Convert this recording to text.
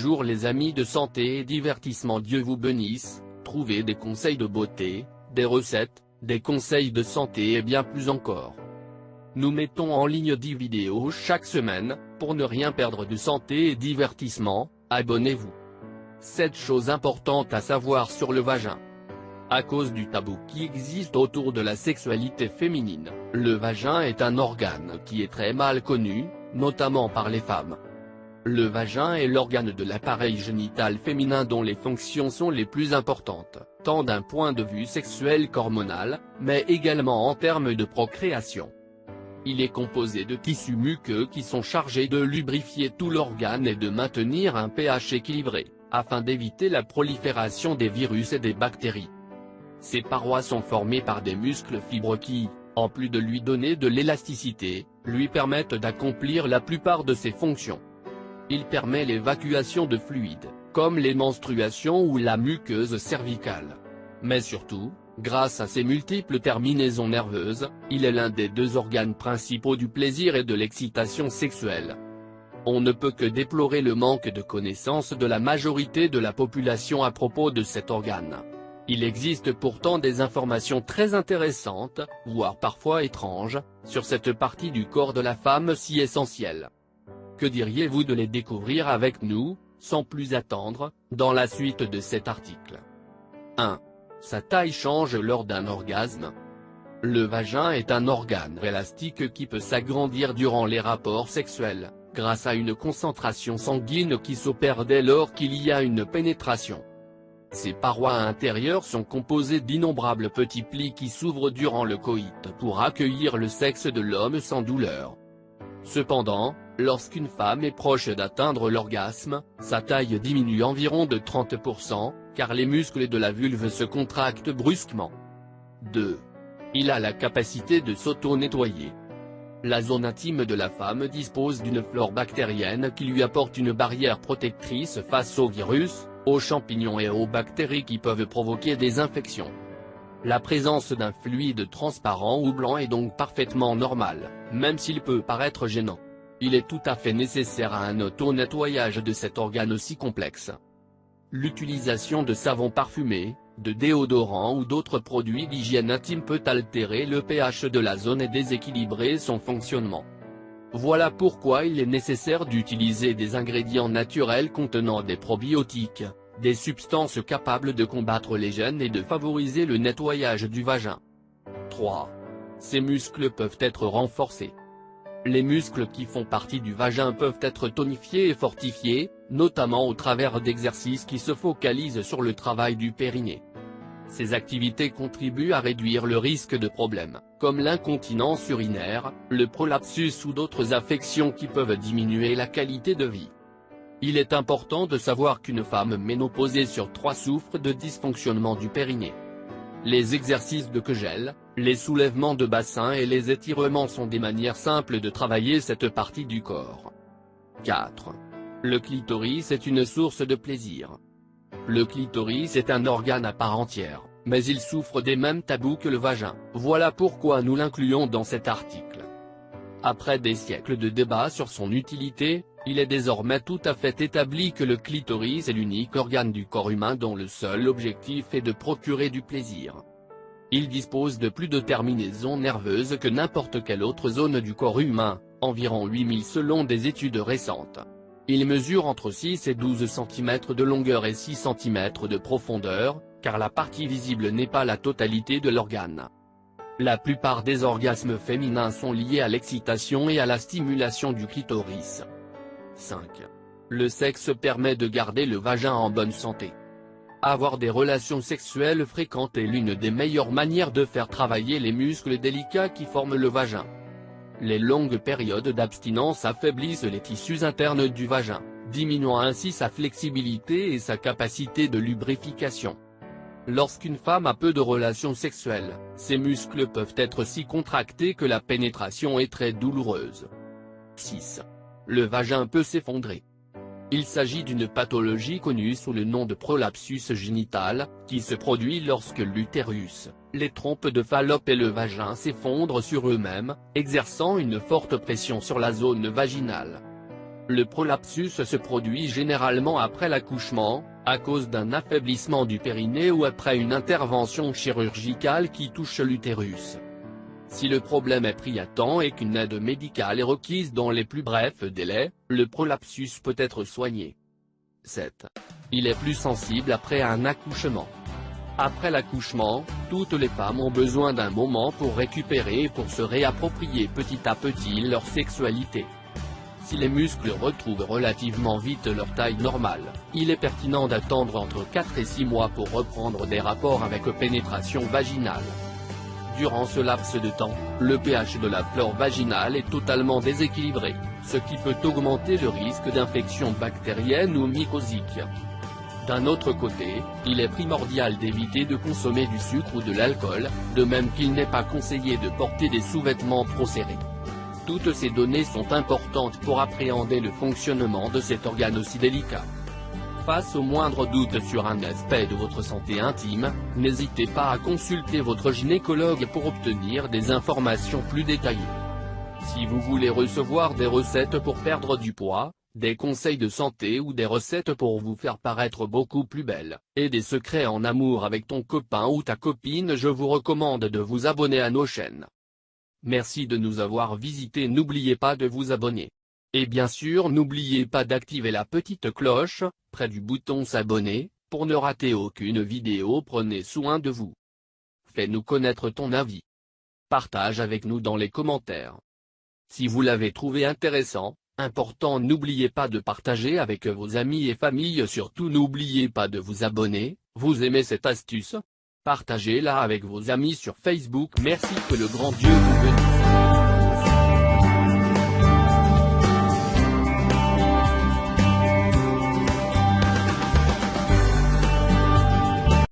Bonjour les amis de santé et divertissement, Dieu vous bénisse. Trouvez des conseils de beauté, des recettes, des conseils de santé et bien plus encore. Nous mettons en ligne 10 vidéos chaque semaine. Pour ne rien perdre de santé et divertissement, abonnez-vous. 7 choses importantes à savoir sur le vagin. À cause du tabou qui existe autour de la sexualité féminine, le vagin est un organe qui est très mal connu, notamment par les femmes. Le vagin est l'organe de l'appareil génital féminin dont les fonctions sont les plus importantes, tant d'un point de vue sexuel qu'hormonal, mais également en termes de procréation. Il est composé de tissus muqueux qui sont chargés de lubrifier tout l'organe et de maintenir un pH équilibré, afin d'éviter la prolifération des virus et des bactéries. Ces parois sont formées par des muscles fibres qui, en plus de lui donner de l'élasticité, lui permettent d'accomplir la plupart de ses fonctions. Il permet l'évacuation de fluides, comme les menstruations ou la muqueuse cervicale. Mais surtout, grâce à ses multiples terminaisons nerveuses, il est l'un des 2 organes principaux du plaisir et de l'excitation sexuelle. On ne peut que déplorer le manque de connaissance de la majorité de la population à propos de cet organe. Il existe pourtant des informations très intéressantes, voire parfois étranges, sur cette partie du corps de la femme si essentielle. Que diriez-vous de les découvrir avec nous, sans plus attendre, dans la suite de cet article. 1. Sa taille change lors d'un orgasme. Le vagin est un organe élastique qui peut s'agrandir durant les rapports sexuels, grâce à une concentration sanguine qui s'opère dès lors qu'il y a une pénétration. Ses parois intérieures sont composées d'innombrables petits plis qui s'ouvrent durant le coït pour accueillir le sexe de l'homme sans douleur. Cependant, lorsqu'une femme est proche d'atteindre l'orgasme, sa taille diminue environ de 30%, car les muscles de la vulve se contractent brusquement. 2. Il a la capacité de s'auto-nettoyer. La zone intime de la femme dispose d'une flore bactérienne qui lui apporte une barrière protectrice face aux virus, aux champignons et aux bactéries qui peuvent provoquer des infections. La présence d'un fluide transparent ou blanc est donc parfaitement normale, même s'il peut paraître gênant. Il est tout à fait nécessaire à un auto-nettoyage de cet organe aussi complexe. L'utilisation de savons parfumés, de déodorants ou d'autres produits d'hygiène intime peut altérer le pH de la zone et déséquilibrer son fonctionnement. Voilà pourquoi il est nécessaire d'utiliser des ingrédients naturels contenant des probiotiques, des substances capables de combattre les gènes et de favoriser le nettoyage du vagin. 3. Ces muscles peuvent être renforcés. Les muscles qui font partie du vagin peuvent être tonifiés et fortifiés, notamment au travers d'exercices qui se focalisent sur le travail du périnée. Ces activités contribuent à réduire le risque de problèmes, comme l'incontinence urinaire, le prolapsus ou d'autres affections qui peuvent diminuer la qualité de vie. Il est important de savoir qu'une femme ménopausée sur 3 souffre de dysfonctionnement du périnée. Les exercices de Kegel, les soulèvements de bassin et les étirements sont des manières simples de travailler cette partie du corps. 4. Le clitoris est une source de plaisir. Le clitoris est un organe à part entière, mais il souffre des mêmes tabous que le vagin, voilà pourquoi nous l'incluons dans cet article. Après des siècles de débats sur son utilité, il est désormais tout à fait établi que le clitoris est l'unique organe du corps humain dont le seul objectif est de procurer du plaisir. Il dispose de plus de terminaisons nerveuses que n'importe quelle autre zone du corps humain, environ 8000 selon des études récentes. Il mesure entre 6 et 12 cm de longueur et 6 cm de profondeur, car la partie visible n'est pas la totalité de l'organe. La plupart des orgasmes féminins sont liés à l'excitation et à la stimulation du clitoris. 5. Le sexe permet de garder le vagin en bonne santé. Avoir des relations sexuelles fréquentes est l'une des meilleures manières de faire travailler les muscles délicats qui forment le vagin. Les longues périodes d'abstinence affaiblissent les tissus internes du vagin, diminuant ainsi sa flexibilité et sa capacité de lubrification. Lorsqu'une femme a peu de relations sexuelles, ses muscles peuvent être si contractés que la pénétration est très douloureuse. 6. Le vagin peut s'effondrer. Il s'agit d'une pathologie connue sous le nom de prolapsus génital, qui se produit lorsque l'utérus, les trompes de Fallope et le vagin s'effondrent sur eux-mêmes, exerçant une forte pression sur la zone vaginale. Le prolapsus se produit généralement après l'accouchement, à cause d'un affaiblissement du périnée ou après une intervention chirurgicale qui touche l'utérus. Si le problème est pris à temps et qu'une aide médicale est requise dans les plus brefs délais, le prolapsus peut être soigné. 7. Il est plus sensible après un accouchement. Après l'accouchement, toutes les femmes ont besoin d'un moment pour récupérer et pour se réapproprier petit à petit leur sexualité. Si les muscles retrouvent relativement vite leur taille normale, il est pertinent d'attendre entre 4 et 6 mois pour reprendre des rapports avec pénétration vaginale. Durant ce laps de temps, le pH de la flore vaginale est totalement déséquilibré, ce qui peut augmenter le risque d'infection bactérienne ou mycosique. D'un autre côté, il est primordial d'éviter de consommer du sucre ou de l'alcool, de même qu'il n'est pas conseillé de porter des sous-vêtements trop serrés. Toutes ces données sont importantes pour appréhender le fonctionnement de cet organe aussi délicat. Face au moindre doute sur un aspect de votre santé intime, n'hésitez pas à consulter votre gynécologue pour obtenir des informations plus détaillées. Si vous voulez recevoir des recettes pour perdre du poids, des conseils de santé ou des recettes pour vous faire paraître beaucoup plus belle, et des secrets en amour avec ton copain ou ta copine, je vous recommande de vous abonner à nos chaînes. Merci de nous avoir visités, n'oubliez pas de vous abonner. Et bien sûr n'oubliez pas d'activer la petite cloche, près du bouton s'abonner, pour ne rater aucune vidéo. Prenez soin de vous. Fais-nous connaître ton avis. Partage avec nous dans les commentaires. Si vous l'avez trouvé intéressant, important, n'oubliez pas de partager avec vos amis et familles. Surtout n'oubliez pas de vous abonner. Vous aimez cette astuce? Partagez-la avec vos amis sur Facebook. Merci, que le grand Dieu vous bénisse.